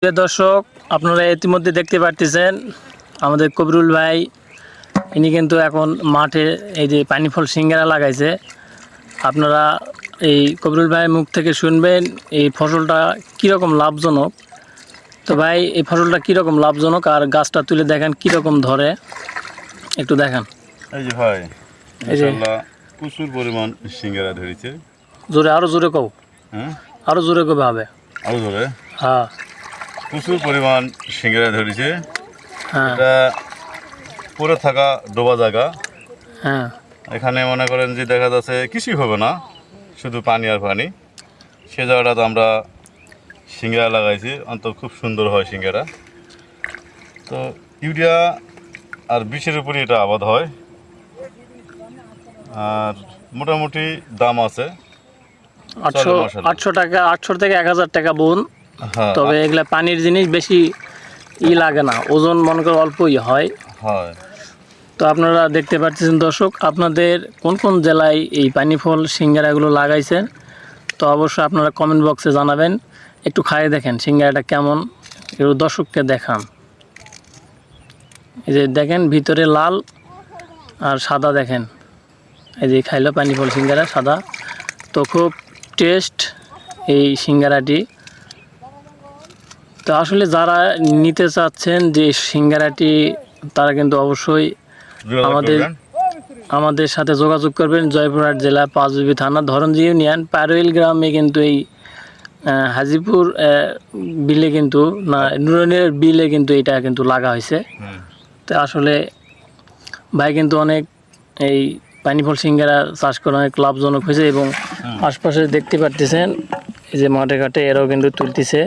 প্রিয় দর্শক, আপনারা ইতিমধ্যে দেখতে পাচ্ছেন আমাদের কবিরুল ভাই ইনি কিন্তু এখন মাঠে এই যে পানি ফল সিঙ্গারা লাগাইছে। আপনারা এই কবিরুল ভাইয়ের মুখ থেকে শুনবেন এই ফসলটা কীরকম লাভজনক। তো ভাই, এই ফসলটা কীরকম লাভজনক আর গাছটা তুলে দেখেন কীরকম ধরে, একটু দেখান। এই যে ভাই, এই যে মাশাআল্লাহ প্রচুর পরিমাণ সিঙ্গারা ধরেছে। জোরে, আরও জোরে কও, হ্যাঁ আরও জোরে কবে হবে? আরো ধরে হ্যাঁ প্রচুর পরিমাণ সিঙ্গারা ধরেছে। হ্যাঁ এটা পড়ে থাকা ডোবা জায়গা। হ্যাঁ এখানে মনে করেন যে দেখা যাচ্ছে কিছুই হবে না, শুধু পানি আর পানি। সে জায়গাটাতে আমরা সিঙ্গারা লাগাইছি, অন্তত খুব সুন্দর হয় সিঙ্গারা। তো ইউরিয়া আর বিষের উপরই এটা আবাদ হয়, আর মোটামুটি দাম আছে 800 টাকা, 800 থেকে 1000 টাকা বোন। হ্যাঁ তবে এগুলা পানির জিনিস, বেশি লাগে না, ওজন মনে করে অল্পই হয়। হয়। তো আপনারা দেখতে পাচ্ছেন দর্শক, আপনাদের কোন কোন জেলায় এই পানি ফল সিঙ্গারাগুলো লাগাইছেন, তো অবশ্যই আপনারা কমেন্ট বক্সে জানাবেন। একটু খাইয়ে দেখেন সিঙ্গারাটা কেমন, একটু দর্শককে দেখান। এই যে দেখেন ভিতরে লাল আর সাদা, দেখেন এই যে খাইলো পানি ফল সিঙ্গারা সাদা। তো খুব টেস্ট এই সিঙ্গারাটি। তো আসলে যারা নিতে চাচ্ছেন যে সিঙ্গারাটি, তারা কিন্তু অবশ্যই আমাদের সাথে যোগাযোগ করবেন। জয়পুরহাট জেলা পাঁচবিবি থানা ধরঞ্জি ইউনিয়ন পারুইল গ্রামে কিন্তু এই হাজিপুর বিলে কিন্তু না নুরানের বিলে কিন্তু এটা কিন্তু লাগা হয়েছে। তো আসলে ভাই কিন্তু অনেক এই পানি ফল সিঙ্গারা চাষ করে অনেক লাভজনক হয়েছে। এবং আশপাশে দেখতে পাচ্ছেন এই যে মাঠে ঘাটে এরাও কিন্তু তুলতেছে।